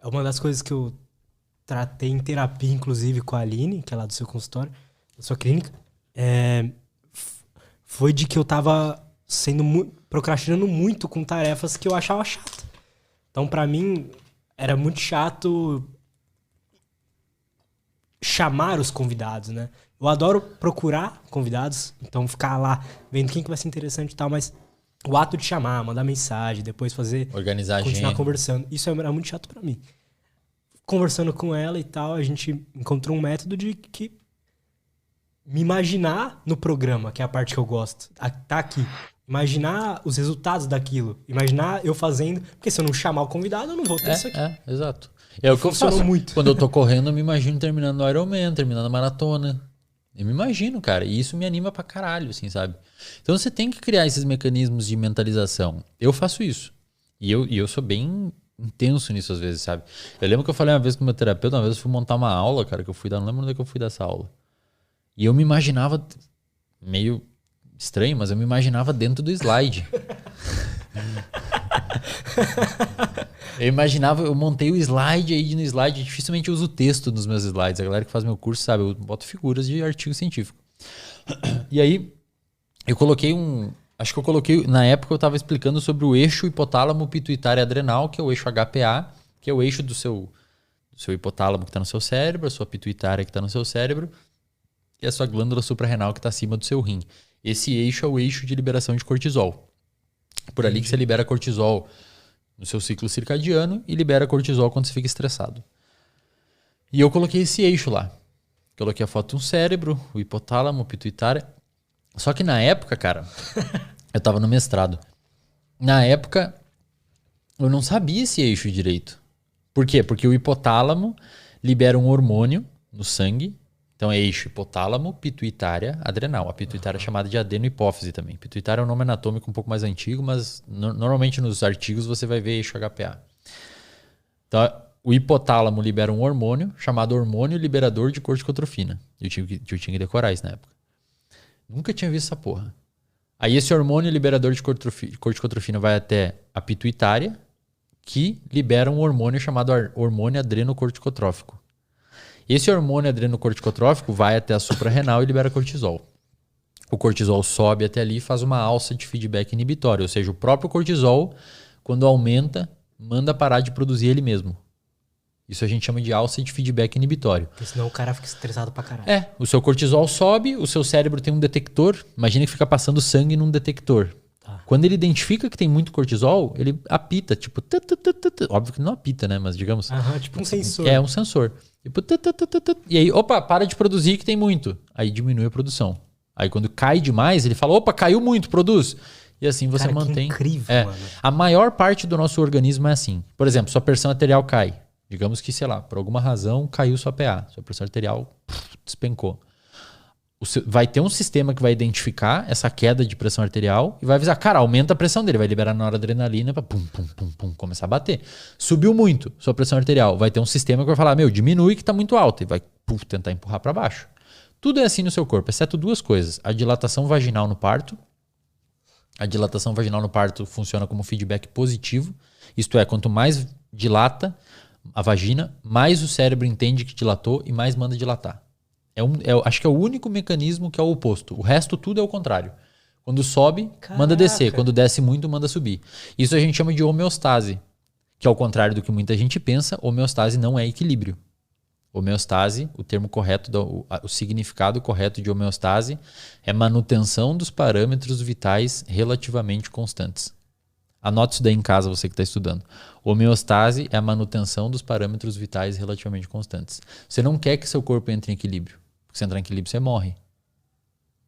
É uma das coisas que eu tratei em terapia, inclusive, com a Aline, que é lá do seu consultório, da sua clínica, foi de que eu tava procrastinando muito com tarefas que eu achava chato. Então, pra mim, era muito chato chamar os convidados, né? Eu adoro procurar convidados, então ficar lá vendo quem que vai ser interessante e tal, mas o ato de chamar, mandar mensagem, depois fazer... Organizar a continuar agenda. conversando. Isso era muito chato pra mim. Conversando com ela e tal, a gente encontrou um método de que me imaginar no programa, que é a parte que eu gosto. Tá aqui. Imaginar os resultados daquilo. Imaginar eu fazendo... Porque se eu não chamar o convidado, eu não vou ter isso aqui. Exato. É o que eu faço. Muito. Quando eu tô correndo, eu me imagino terminando o Ironman, terminando a maratona. Eu me imagino, cara. E isso me anima pra caralho, assim, sabe? Então você tem que criar esses mecanismos de mentalização. Eu faço isso. E eu sou bem intenso nisso às vezes, sabe? Eu lembro que eu falei uma vez com o meu terapeuta, uma vez eu fui montar uma aula, cara, que eu fui dar, não lembro onde é que eu fui dessa aula. E eu me imaginava, meio estranho, mas eu me imaginava dentro do slide. Eu montei o slide, aí no slide, dificilmente eu uso texto nos meus slides. A galera que faz meu curso sabe, eu boto figuras de artigo científico. E aí, eu coloquei na época eu tava explicando sobre o eixo hipotálamo pituitário adrenal, que é o eixo HPA, que é o eixo do seu hipotálamo que tá no seu cérebro, a sua pituitária que tá no seu cérebro, e a sua glândula suprarrenal que tá acima do seu rim. Esse eixo é o eixo de liberação de cortisol. Por ali que você libera cortisol no seu ciclo circadiano e libera cortisol quando você fica estressado. E eu coloquei esse eixo lá. Coloquei a foto de um cérebro, o hipotálamo, pituitária. Só que na época, cara, eu tava no mestrado. Na época, eu não sabia esse eixo direito. Por quê? Porque o hipotálamo libera um hormônio no sangue. Então é eixo hipotálamo, pituitária, adrenal. A pituitária é chamada de adenohipófise também. Pituitária é um nome anatômico um pouco mais antigo, mas normalmente nos artigos você vai ver eixo HPA. Então o hipotálamo libera um hormônio chamado hormônio liberador de corticotrofina. Eu tinha que decorar isso na época. Nunca tinha visto essa porra. Aí esse hormônio liberador de corticotrofina vai até a pituitária, que libera um hormônio chamado hormônio adrenocorticotrófico. Esse hormônio adrenocorticotrófico vai até a suprarrenal e libera cortisol. O cortisol sobe até ali e faz uma alça de feedback inibitório, ou seja, o próprio cortisol, quando aumenta, manda parar de produzir ele mesmo. Isso a gente chama de alça de feedback inibitório. Porque senão o cara fica estressado pra caralho. O seu cortisol sobe, o seu cérebro tem um detector, imagina que fica passando sangue num detector. Tá. Quando ele identifica que tem muito cortisol, ele apita, tipo... Óbvio que não apita, né? Mas digamos... Tipo um sensor. É, um sensor. Tipo, e aí, opa, para de produzir que tem muito. Aí diminui a produção. Aí quando cai demais, ele fala, opa, caiu muito, produz. E assim você mantém. Que incrível, mano. A maior parte do nosso organismo é assim. Por exemplo, sua pressão arterial cai. Digamos que, sei lá, por alguma razão caiu sua PA. Sua pressão arterial despencou. Vai ter um sistema que vai identificar essa queda de pressão arterial e vai avisar, cara, aumenta a pressão dele, vai liberar noradrenalina pra pum, pum, pum, pum, começar a bater. Subiu muito sua pressão arterial, vai ter um sistema que vai falar, diminui que tá muito alta e vai tentar empurrar para baixo. Tudo é assim no seu corpo, exceto duas coisas. A dilatação vaginal no parto. A dilatação vaginal no parto funciona como feedback positivo. Isto é, quanto mais dilata a vagina, mais o cérebro entende que dilatou e mais manda dilatar. Acho que é o único mecanismo que é o oposto. O resto tudo é o contrário. Quando sobe, manda descer. Quando desce muito, manda subir. Isso a gente chama de homeostase. Que ao contrário do que muita gente pensa, homeostase não é equilíbrio. Homeostase, o termo correto, o significado correto de homeostase é manutenção dos parâmetros vitais relativamente constantes. Anote isso daí em casa, você que está estudando. Homeostase é a manutenção dos parâmetros vitais relativamente constantes. Você não quer que seu corpo entre em equilíbrio. Porque se entrar em equilíbrio, você morre.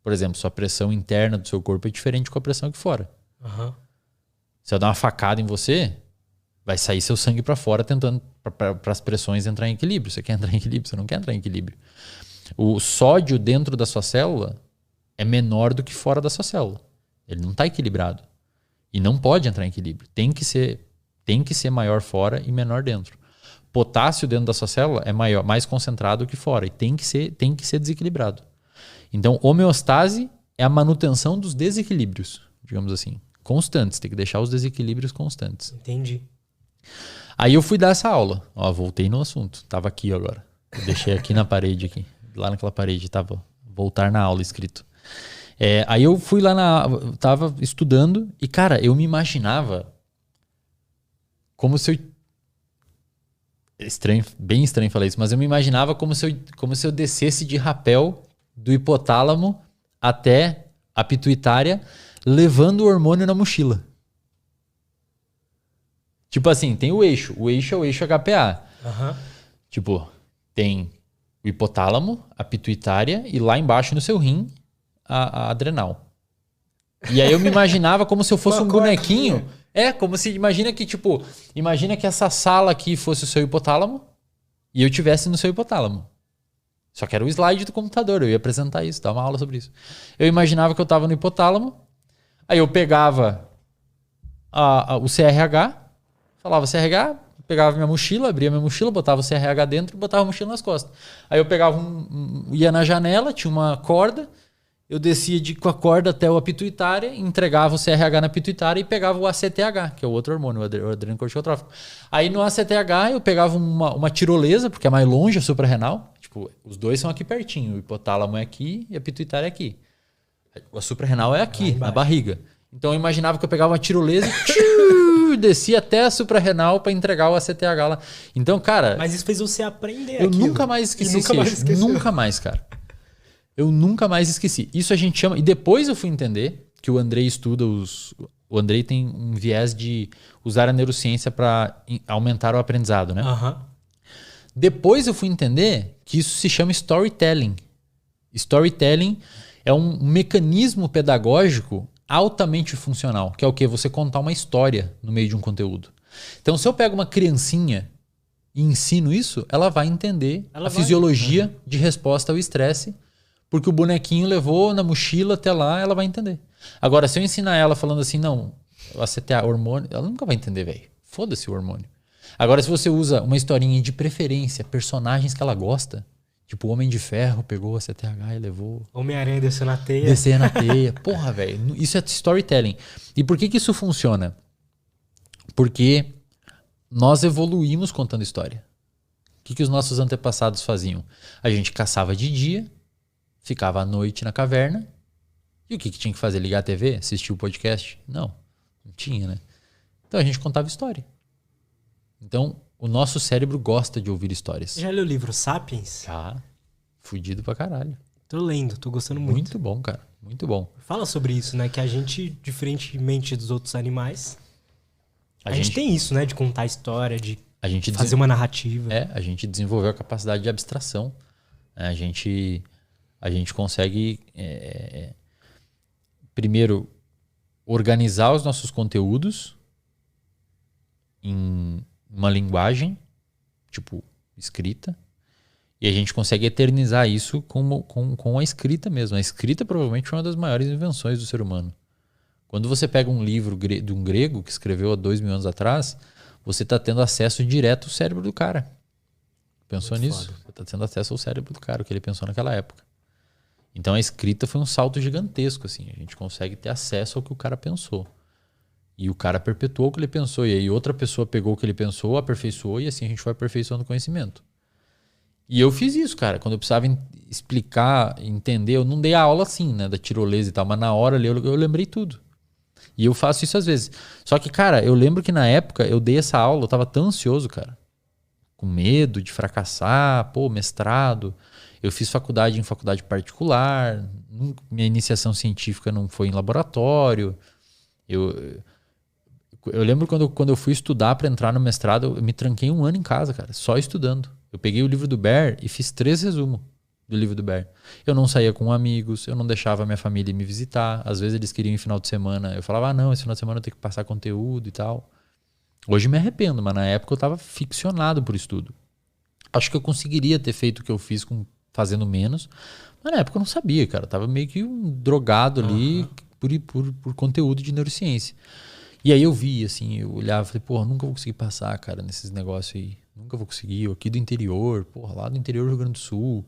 Por exemplo, sua pressão interna do seu corpo é diferente com a pressão aqui fora. Se eu dar uma facada em você, vai sair seu sangue para fora tentando para as pressões entrar em equilíbrio. Você quer entrar em equilíbrio, você não quer entrar em equilíbrio. O sódio dentro da sua célula é menor do que fora da sua célula. Ele não está equilibrado. E não pode entrar em equilíbrio. Tem que ser maior fora e menor dentro. Potássio dentro da sua célula é maior, mais concentrado que fora. E tem que ser desequilibrado. Então, homeostase é a manutenção dos desequilíbrios, digamos assim, constantes. Tem que deixar os desequilíbrios constantes. Entendi. Aí eu fui dar essa aula. Ó, voltei no assunto. Tava aqui agora. Eu deixei aqui na parede aqui. Lá naquela parede tava voltar na aula escrito. Aí eu fui lá tava estudando e, cara, eu me imaginava como se eu... Estranho, bem estranho falar isso, mas eu me imaginava como se eu descesse de rapel do hipotálamo até a pituitária, levando o hormônio na mochila. Tipo assim, tem o eixo. O eixo é o eixo HPA. Aham. Tipo, tem o hipotálamo, a pituitária e lá embaixo no seu rim, a adrenal. E aí eu me imaginava como se eu fosse um bonequinho. Como se, imagina que essa sala aqui fosse o seu hipotálamo e eu estivesse no seu hipotálamo. Só que era o slide do computador, eu ia apresentar isso, dar uma aula sobre isso. Eu imaginava que eu estava no hipotálamo, aí eu pegava o CRH, falava CRH, pegava minha mochila, abria minha mochila, botava o CRH dentro e botava a mochila nas costas. Aí eu pegava ia na janela, tinha uma corda, eu descia com a corda até a pituitária, entregava o CRH na pituitária e pegava o ACTH, que é o outro hormônio, o adrenocorticotrófico. Aí no ACTH eu pegava uma tirolesa, porque é mais longe a suprarrenal. Tipo, os dois são aqui pertinho. O hipotálamo é aqui e a pituitária é aqui. A suprarrenal é aqui, na barriga. Então eu imaginava que eu pegava uma tirolesa e descia até a suprarrenal para entregar o ACTH lá. Então, cara... Mas isso fez você aprender Eu aquilo. nunca mais esqueci esse eixo. Nunca mais, cara. Eu nunca mais esqueci. Isso a gente chama... E depois eu fui entender que o Andrei estuda O Andrei tem um viés de usar a neurociência para aumentar o aprendizado, né? Uhum. Depois eu fui entender que isso se chama storytelling. Storytelling é um mecanismo pedagógico altamente funcional, que é o quê? Você contar uma história no meio de um conteúdo. Então, se eu pego uma criancinha e ensino isso, ela vai entender a fisiologia de resposta ao estresse, porque o bonequinho levou na mochila até lá, ela vai entender. Agora, se eu ensinar ela falando assim, não, o ACTA, hormônio, ela nunca vai entender, velho. Foda-se o hormônio. Agora, se você usa uma historinha de preferência, personagens que ela gosta, tipo o Homem de Ferro pegou a CTH e levou... Homem-Aranha desceu na teia. Descer na teia. Porra, velho. Isso é storytelling. E por que isso funciona? Porque nós evoluímos contando história. O que os nossos antepassados faziam? A gente caçava de dia, ficava à noite na caverna. E o que tinha que fazer? Ligar a TV? Assistir o podcast? Não tinha, né? Então a gente contava história. Então o nosso cérebro gosta de ouvir histórias. Já leu o livro Sapiens? Fudido pra caralho. Tô lendo, tô gostando muito. Muito bom, cara. Muito bom. Fala sobre isso, né? Que a gente, diferentemente dos outros animais, a gente tem isso, né? De contar história, de fazer uma narrativa. A gente desenvolveu a capacidade de abstração. A gente consegue, primeiro, organizar os nossos conteúdos em uma linguagem, tipo, escrita. E a gente consegue eternizar isso com a escrita mesmo. A escrita provavelmente é uma das maiores invenções do ser humano. Quando você pega um livro de um grego que escreveu há 2000 anos atrás, você está tendo acesso direto ao cérebro do cara. Pensou Muito nisso? foda. Você está tendo acesso ao cérebro do cara, o que ele pensou naquela época. Então a escrita foi um salto gigantesco. Assim. A gente consegue ter acesso ao que o cara pensou. E o cara perpetuou o que ele pensou. E aí outra pessoa pegou o que ele pensou, aperfeiçoou, e assim a gente foi aperfeiçoando o conhecimento. E eu fiz isso, cara. Quando eu precisava explicar, entender, eu não dei a aula assim, né, da tirolesa e tal, mas na hora ali eu lembrei tudo. E eu faço isso às vezes. Só que, cara, eu lembro que na época eu dei essa aula, eu tava tão ansioso, cara. Com medo de fracassar, mestrado. Eu fiz faculdade em faculdade particular. Minha iniciação científica não foi em laboratório. Eu lembro quando eu fui estudar para entrar no mestrado, eu me tranquei 1 ano em casa, cara, só estudando. Eu peguei o livro do Bear e fiz 3 resumos do livro do Bear. Eu não saía com amigos, eu não deixava a minha família me visitar. Às vezes eles queriam ir final de semana. Eu falava, não, esse final de semana eu tenho que passar conteúdo e tal. Hoje me arrependo, mas na época eu estava ficcionado por estudo. Acho que eu conseguiria ter feito o que eu fiz fazendo menos, mas na época eu não sabia, cara. Eu tava meio que um drogado ali por conteúdo de neurociência. E aí eu vi, assim, eu olhava e falei, porra, nunca vou conseguir passar, cara, nesses negócios aí. Nunca vou conseguir. Eu aqui do interior, porra, lá do interior do Rio Grande do Sul.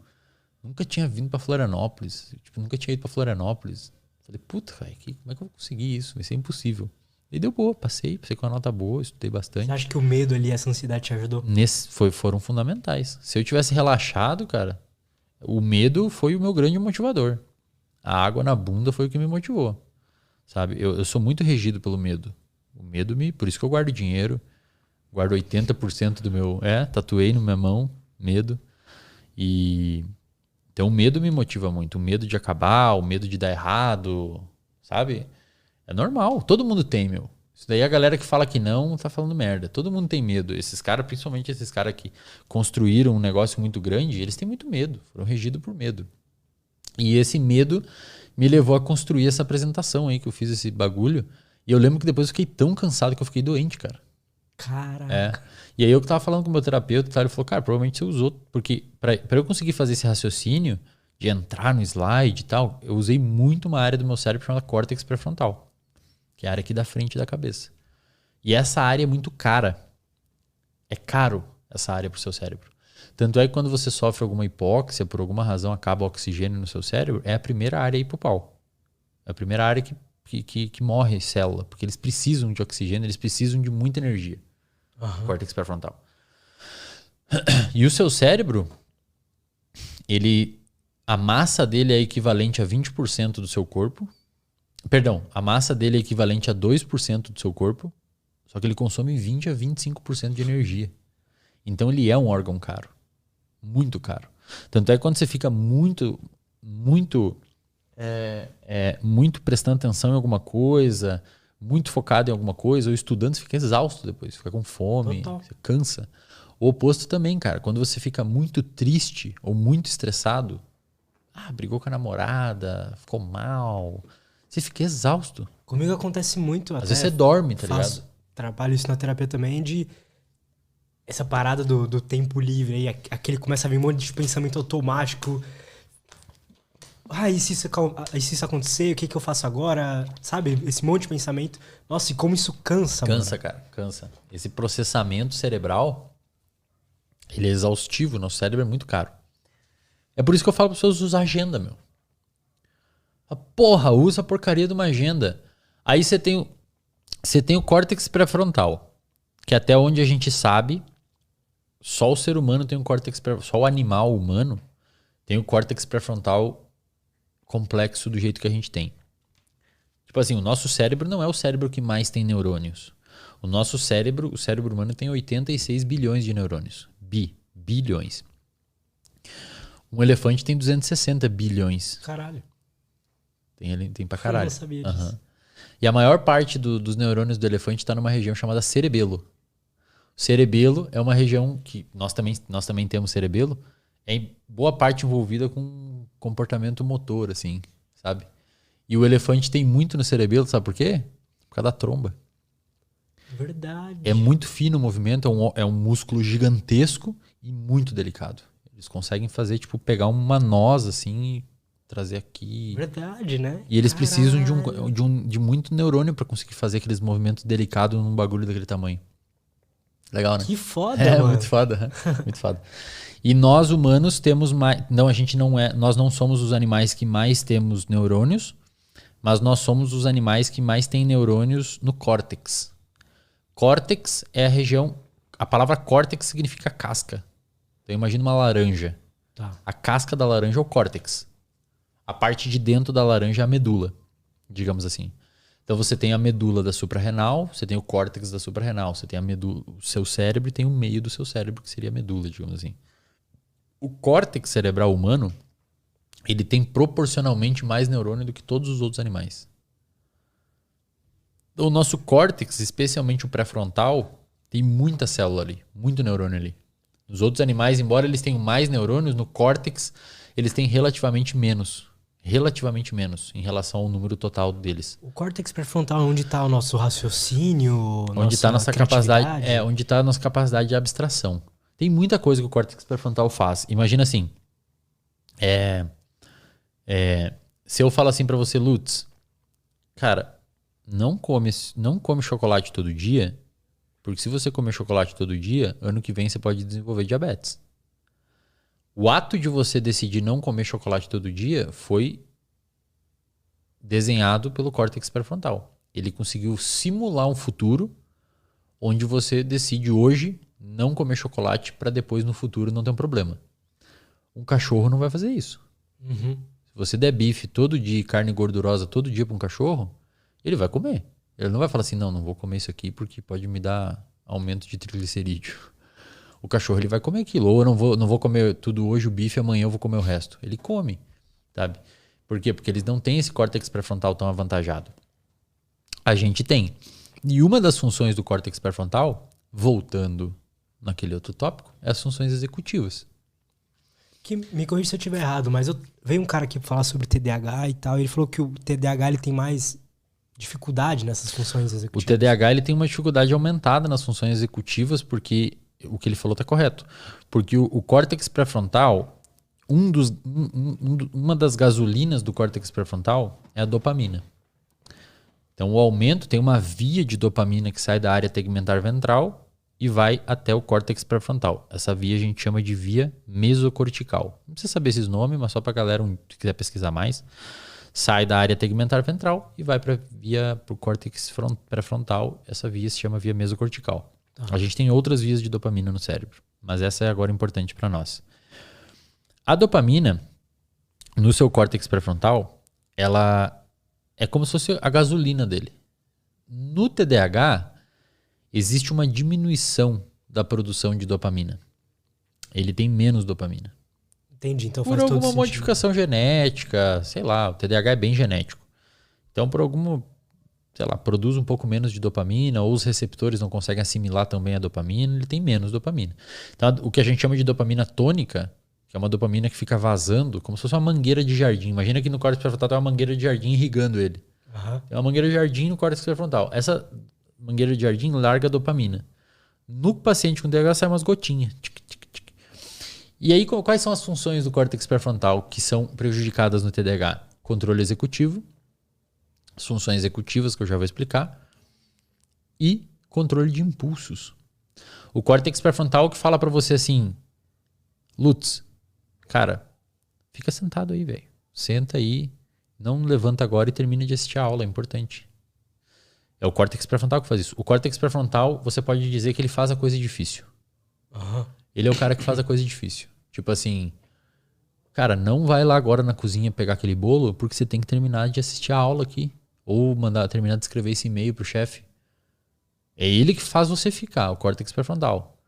Nunca tinha vindo pra Florianópolis. Nunca tinha ido pra Florianópolis. Falei, puta, velho, como é que eu vou conseguir isso? Vai ser impossível. E deu boa, passei com uma nota boa, estudei bastante. Você acha que o medo ali, essa ansiedade te ajudou? Foram fundamentais. Se eu tivesse relaxado, cara, o medo foi o meu grande motivador. A água na bunda foi o que me motivou. Sabe? Eu sou muito regido pelo medo. O medo por isso que eu guardo dinheiro. Guardo 80% do meu... tatuei na minha mão, medo. Então o medo me motiva muito. O medo de acabar, o medo de dar errado, sabe? É normal. Todo mundo tem, meu. Isso daí a galera que fala que não, tá falando merda. Todo mundo tem medo. Esses caras, principalmente esses caras que construíram um negócio muito grande, eles têm muito medo. Foram regidos por medo. E esse medo me levou a construir essa apresentação aí, que eu fiz esse bagulho. E eu lembro que depois eu fiquei tão cansado que eu fiquei doente, cara. Caraca. E aí eu que tava falando com o meu terapeuta, ele falou, cara, provavelmente você usou, porque pra eu conseguir fazer esse raciocínio de entrar no slide e tal, eu usei muito uma área do meu cérebro chamada córtex pré-frontal, que é a área aqui da frente da cabeça. E essa área é muito cara. É caro essa área pro seu cérebro. Tanto é que quando você sofre alguma hipóxia, por alguma razão acaba o oxigênio no seu cérebro, é a primeira área a ir pro pau. É a primeira área que morre célula, porque eles precisam de oxigênio, eles precisam de muita energia. Córtex pré-frontal. E o seu cérebro, a massa dele é equivalente a 20% do seu corpo. Perdão, a massa dele é equivalente a 2% do seu corpo, só que ele consome 20 a 25% de energia. Então ele é um órgão caro. Muito caro. Tanto é que quando você fica muito prestando atenção em alguma coisa, muito focado em alguma coisa, ou estudando, você fica exausto depois, fica com fome, você cansa. O oposto também, cara. Quando você fica muito triste ou muito estressado, brigou com a namorada, ficou mal, você fica exausto. Comigo acontece muito. Às vezes você dorme, tá ligado? Trabalho isso na terapia também, de essa parada do tempo livre aí, aquele começa a vir um monte de pensamento automático. E se isso acontecer, o que eu faço agora? Sabe? Esse monte de pensamento. Nossa, e como isso cansa, Cansa, mano. cara, cansa. Esse processamento cerebral, ele é exaustivo, nosso cérebro é muito caro. É por isso que eu falo para as pessoas usar agenda, meu. Porra, usa a porcaria de uma agenda. Aí você tem o córtex pré-frontal, que até onde a gente sabe, só o ser humano tem um córtex pré-frontal, só o animal humano tem o córtex pré-frontal complexo do jeito que a gente tem. Tipo assim, o nosso cérebro não é o cérebro que mais tem neurônios. O cérebro humano tem 86 bilhões de neurônios. Bilhões. Um elefante tem 260 bilhões. Caralho. Tem pra caralho. Eu não sabia disso. E a maior parte dos neurônios do elefante está numa região chamada cerebelo. O cerebelo é uma região que nós também temos cerebelo, é em boa parte envolvida com comportamento motor, assim, sabe? E o elefante tem muito no cerebelo, sabe por quê? Por causa da tromba. Verdade. É muito fino o movimento, é um músculo gigantesco e muito delicado. Eles conseguem fazer, tipo, pegar uma noz, assim, e trazer aqui. Verdade, né? E eles precisam de muito neurônio para conseguir fazer aqueles movimentos delicados num bagulho daquele tamanho. Legal, né? Que foda, mano. Muito foda. Muito foda. E nós humanos temos mais... Não, nós não somos os animais que mais temos neurônios, mas nós somos os animais que mais têm neurônios no córtex. Córtex é a região... A palavra córtex significa casca. Então imagina uma laranja. Tá. A casca da laranja é o córtex. A parte de dentro da laranja é a medula, digamos assim. Então você tem a medula da suprarrenal, você tem o córtex da suprarrenal, você tem a medula, o seu cérebro e tem o meio do seu cérebro, que seria a medula, digamos assim. O córtex cerebral humano, ele tem proporcionalmente mais neurônio do que todos os outros animais. O nosso córtex, especialmente o pré-frontal, tem muita célula ali, muito neurônio ali. Nos outros animais, embora eles tenham mais neurônios, no córtex eles têm relativamente menos em relação ao número total deles. O córtex pré-frontal é onde está o nosso raciocínio, onde está nossa capacidade, onde está a nossa capacidade de abstração. Tem muita coisa que o córtex pré-frontal faz. Imagina assim, se eu falo assim para você, Lutz, cara, não come chocolate todo dia, porque se você comer chocolate todo dia, ano que vem você pode desenvolver diabetes. O ato de você decidir não comer chocolate todo dia foi desenhado pelo córtex pré-frontal. Ele conseguiu simular um futuro onde você decide hoje não comer chocolate para depois no futuro não ter um problema. Um cachorro não vai fazer isso. Uhum. Se você der bife todo dia, carne gordurosa todo dia para um cachorro, ele vai comer. Ele não vai falar assim, não vou comer isso aqui porque pode me dar aumento de triglicerídeo. O cachorro ele vai comer aquilo. Ou eu não vou comer tudo hoje o bife, amanhã eu vou comer o resto. Ele come, sabe? Por quê? Porque eles não têm esse córtex pré-frontal tão avantajado. A gente tem. E uma das funções do córtex pré-frontal, voltando naquele outro tópico, é as funções executivas. Que me corrija se eu estiver errado, mas veio um cara aqui falar sobre TDAH e tal, e ele falou que o TDAH ele tem mais dificuldade nessas funções executivas. O TDAH ele tem uma dificuldade aumentada nas funções executivas, porque o que ele falou está correto. Porque o córtex pré-frontal, uma das gasolinas do córtex pré-frontal é a dopamina. Então o aumento tem uma via de dopamina que sai da área tegmentar ventral e vai até o córtex pré-frontal. Essa via a gente chama de via mesocortical. Não precisa saber esses nomes, mas só para a galera que quiser pesquisar mais. Sai da área tegmentar ventral e vai para o córtex pré-frontal. Essa via se chama via mesocortical. A gente tem outras vias de dopamina no cérebro, mas essa é agora importante para nós. A dopamina, no seu córtex pré-frontal, ela é como se fosse a gasolina dele. No TDAH, existe uma diminuição da produção de dopamina. Ele tem menos dopamina. Entendi, então por faz todo alguma sentido. modificação genética, sei lá, o TDAH é bem genético. Então, por alguma, sei lá, produz um pouco menos de dopamina, ou os receptores não conseguem assimilar também a dopamina, ele tem menos dopamina. Então, o que a gente chama de dopamina tônica, que é uma dopamina que fica vazando, como se fosse uma mangueira de jardim. Imagina que no córtex pré-frontal tem uma mangueira de jardim irrigando ele. Uhum. Tem uma mangueira de jardim no córtex pré-frontal. Essa mangueira de jardim larga a dopamina. No paciente com TDAH sai umas gotinhas. Tic, tic, tic. E aí, quais são as funções do córtex pré-frontal que são prejudicadas no TDAH? Controle executivo, as funções executivas, que eu já vou explicar, e controle de impulsos. O córtex pré-frontal que fala para você assim, Lutz, cara, fica sentado aí, velho. Senta aí, não levanta agora e termina de assistir a aula, é importante. É o córtex pré-frontal que faz isso. O córtex pré-frontal, você pode dizer que ele faz a coisa difícil. Uhum. Ele é o cara que faz a coisa difícil. Tipo assim, cara, não vai lá agora na cozinha pegar aquele bolo porque você tem que terminar de assistir a aula aqui. Ou terminar de escrever esse e-mail pro chefe. É ele que faz você ficar, o córtex pré-frontal.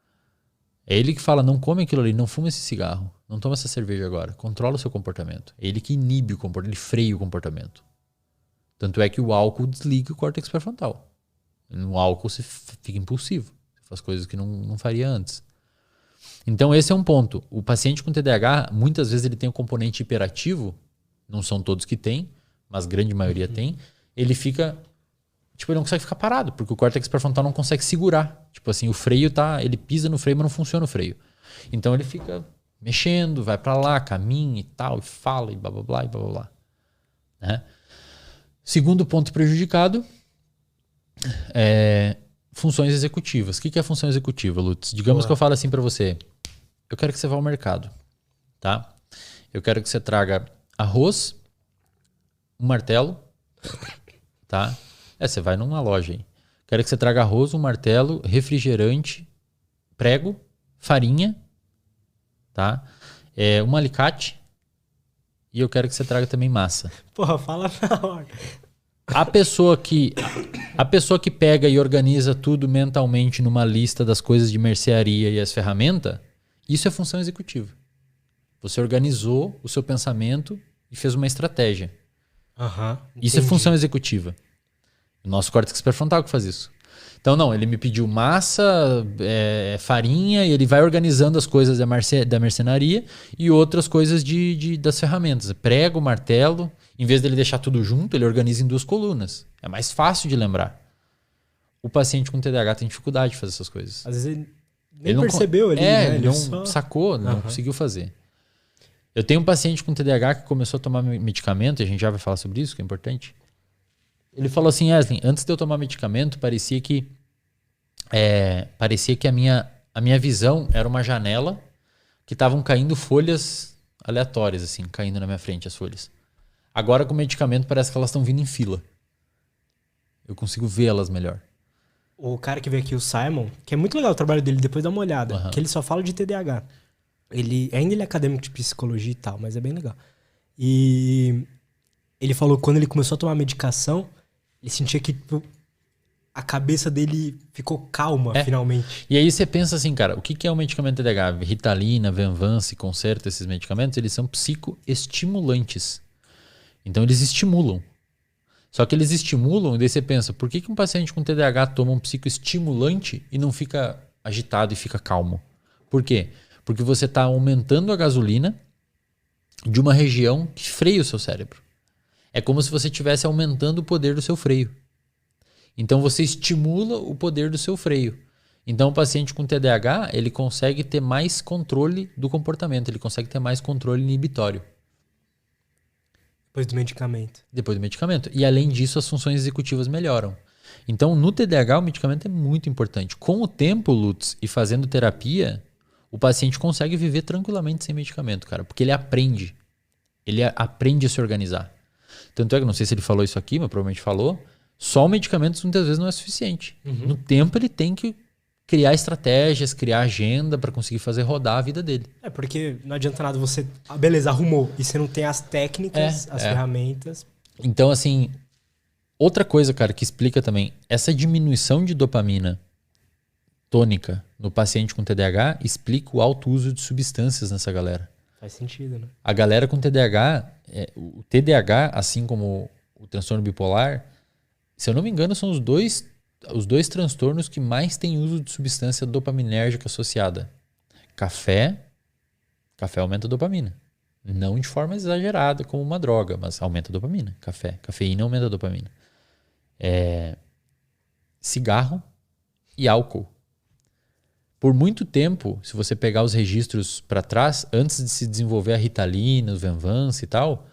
É ele que fala, não come aquilo ali, não fuma esse cigarro, não toma essa cerveja agora. Controla o seu comportamento. É ele que inibe o comportamento, ele freia o comportamento. Tanto é que o álcool desliga o córtex pré-frontal. No álcool você fica impulsivo. Você faz coisas que não faria antes. Então esse é um ponto. O paciente com TDAH, muitas vezes ele tem um componente hiperativo, não são todos que tem, mas grande maioria tem. Ele fica, tipo, ele não consegue ficar parado, porque o córtex pré-frontal não consegue segurar. Tipo assim, o freio ele pisa no freio, mas não funciona o freio. Então ele fica mexendo, vai pra lá, caminha e tal, e fala, e blá blá blá, e blá blá blá. Né? Segundo ponto prejudicado é funções executivas. O que é função executiva, Lutz? Digamos que eu falo assim pra você, eu quero que você vá ao mercado, tá? Eu quero que você traga arroz, um martelo, tá? Você vai numa loja aí. Quero que você traga arroz, um martelo, refrigerante, prego, farinha, tá? Um alicate e eu quero que você traga também massa. Porra, fala na hora. A pessoa que pega e organiza tudo mentalmente numa lista das coisas de mercearia e as ferramentas, isso é função executiva. Você organizou o seu pensamento e fez uma estratégia. Uhum, isso é função executiva. O nosso córtex pré-frontal que faz isso. Então, não, ele me pediu massa, farinha, e ele vai organizando as coisas da mercenaria e outras coisas das ferramentas. Prego, martelo. Em vez dele deixar tudo junto, ele organiza em 2 colunas. É mais fácil de lembrar. O paciente com TDAH tem dificuldade de fazer essas coisas. Às vezes ele nem percebeu ali, né? Ele não sacou, não conseguiu fazer. Eu tenho um paciente com TDAH que começou a tomar medicamento, e a gente já vai falar sobre isso, que é importante. Ele falou assim, Wesley, antes de eu tomar medicamento, parecia que a minha visão era uma janela que estavam caindo folhas aleatórias, assim, caindo na minha frente as folhas. Agora com o medicamento parece que elas estão vindo em fila. Eu consigo vê-las melhor. O cara que veio aqui, o Simon, que é muito legal o trabalho dele, depois dá uma olhada, que ele só fala de TDAH. Ainda ele é acadêmico de psicologia e tal, mas é bem legal. E ele falou que quando ele começou a tomar medicação, ele sentia que tipo, a cabeça dele ficou calma, finalmente. E aí você pensa assim, cara, o que é um medicamento TDAH? Ritalina, Venvance, Concerta, esses medicamentos, eles são psicoestimulantes. Então eles estimulam. Só que eles estimulam, e daí você pensa, por que um paciente com TDAH toma um psicoestimulante e não fica agitado e fica calmo? Por quê? Porque você está aumentando a gasolina de uma região que freia o seu cérebro. É como se você estivesse aumentando o poder do seu freio. Então você estimula o poder do seu freio. Então o paciente com TDAH, ele consegue ter mais controle do comportamento, ele consegue ter mais controle inibitório. Depois do medicamento. Depois do medicamento. E além disso, as funções executivas melhoram. Então, no TDAH, o medicamento é muito importante. Com o tempo, Lutz, e fazendo terapia, o paciente consegue viver tranquilamente sem medicamento, cara. Porque ele aprende. Ele aprende a se organizar. Tanto é que, não sei se ele falou isso aqui, mas provavelmente falou, só o medicamento muitas vezes não é suficiente. No tempo, ele tem que criar estratégias, criar agenda para conseguir fazer rodar a vida dele. É, porque não adianta nada você... beleza, arrumou. E você não tem as técnicas, as ferramentas. Então, assim, outra coisa, cara, que explica também, essa diminuição de dopamina tônica no paciente com TDAH explica o alto uso de substâncias nessa galera. Faz sentido, né? A galera com TDAH, o TDAH, assim como o transtorno bipolar, se eu não me engano, são os dois transtornos que mais têm uso de substância dopaminérgica associada. Café aumenta a dopamina. Não de forma exagerada como uma droga, mas aumenta a dopamina. Cafeína aumenta a dopamina. Cigarro e álcool. Por muito tempo, se você pegar os registros para trás, antes de se desenvolver a Ritalina, o Venvance e tal,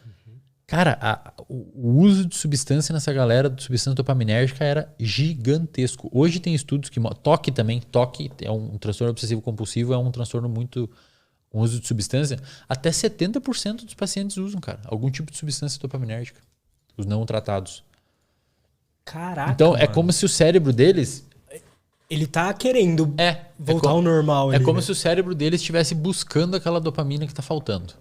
cara, o uso de substância nessa galera, de substância dopaminérgica, era gigantesco. Hoje tem estudos que... Toque também. Toque é um transtorno obsessivo compulsivo, é um transtorno muito... com uso de substância. Até 70% dos pacientes usam, cara, algum tipo de substância dopaminérgica. Os não tratados. Caraca, então, mano. É como se o cérebro deles... Ele tá querendo voltar ao normal. É como se o cérebro deles estivesse buscando aquela dopamina que tá faltando.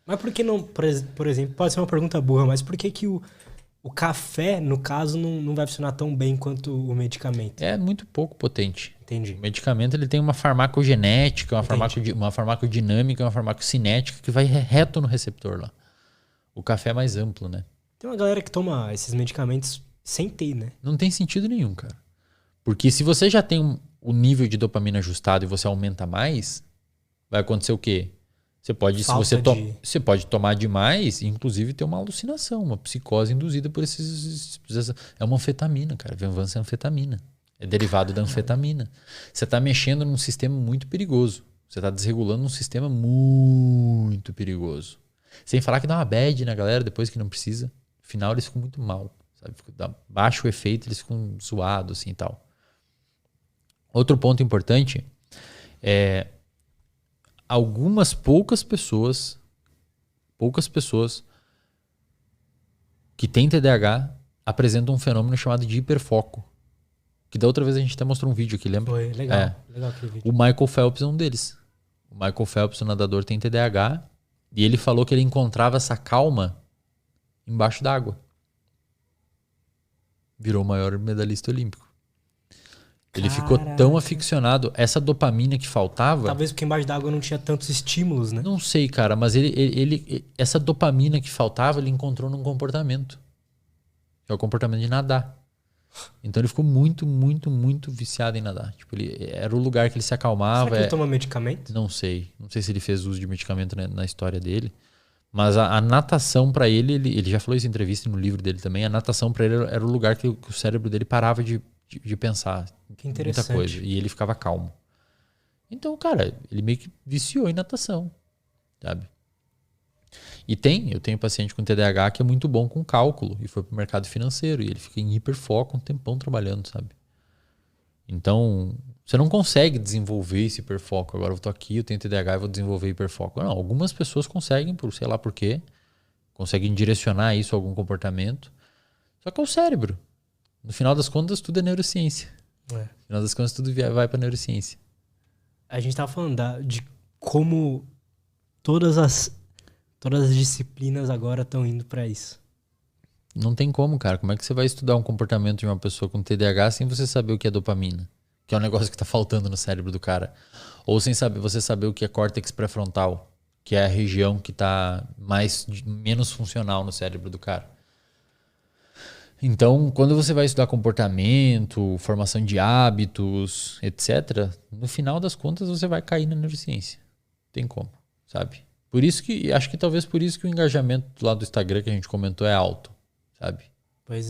Mas por que não, por exemplo, pode ser uma pergunta burra, mas por que o café, no caso, não vai funcionar tão bem quanto o medicamento? É muito pouco potente. Entendi. O medicamento ele tem uma farmacogenética, uma farmacodinâmica, uma farmacocinética que vai reto no receptor lá. O café é mais amplo, né? Tem uma galera que toma esses medicamentos sem ter, né? Não tem sentido nenhum, cara. Porque se você já tem o nível de dopamina ajustado e você aumenta mais, vai acontecer o quê? Você pode, você pode tomar demais e inclusive ter uma alucinação, uma psicose induzida por esses... É uma anfetamina, cara. Venvance é anfetamina. É derivado da anfetamina. Você está mexendo num sistema muito perigoso. Você está desregulando um sistema muito perigoso. Sem falar que dá uma bad na galera depois que não precisa. No final eles ficam muito mal. Sabe? Dá baixo efeito, eles ficam zoados assim e tal. Outro ponto importante é algumas poucas pessoas que têm TDAH apresentam um fenômeno chamado de hiperfoco. Que da outra vez a gente até mostrou um vídeo aqui, lembra? Foi, legal. Legal aquele vídeo. O Michael Phelps é um deles. O Michael Phelps, o nadador, tem TDAH e ele falou que ele encontrava essa calma embaixo d'água. Virou o maior medalhista olímpico. Ele ficou tão aficionado. Essa dopamina que faltava... Talvez porque embaixo d'água não tinha tantos estímulos, né? Não sei, cara. Mas essa dopamina que faltava, ele encontrou num comportamento. Que é o comportamento de nadar. Então ele ficou muito, muito, muito viciado em nadar. Tipo, era o lugar que ele se acalmava. Será que ele toma medicamento? Não sei. Não sei se ele fez uso de medicamento na história dele. Mas a natação pra ele já falou isso em entrevista no livro dele também, a natação pra ele era o lugar que o cérebro dele parava de pensar. Que interessante. Muita coisa. E ele ficava calmo. Então, cara, ele meio que viciou em natação. Sabe? E eu tenho paciente com TDAH que é muito bom com cálculo e foi pro mercado financeiro e ele fica em hiperfoco um tempão trabalhando, sabe? Então, você não consegue desenvolver esse hiperfoco. Agora eu tô aqui, eu tenho TDAH e vou desenvolver hiperfoco. Não, algumas pessoas conseguem, por sei lá por quê, conseguem direcionar isso a algum comportamento. Só que é o cérebro. No final das contas, tudo é neurociência. É. No final das contas, tudo vai pra neurociência. A gente tava falando de como todas as disciplinas agora estão indo pra isso. Não tem como, cara. Como é que você vai estudar um comportamento de uma pessoa com TDAH sem você saber o que é dopamina? Que é um negócio que tá faltando no cérebro do cara. Ou sem você saber o que é córtex pré-frontal, que é a região que tá menos funcional no cérebro do cara. Então, quando você vai estudar comportamento, formação de hábitos, etc., no final das contas você vai cair na neurociência. Tem como, sabe? Por isso que, acho que talvez por isso que o engajamento lá do Instagram que a gente comentou é alto, sabe? Pois é.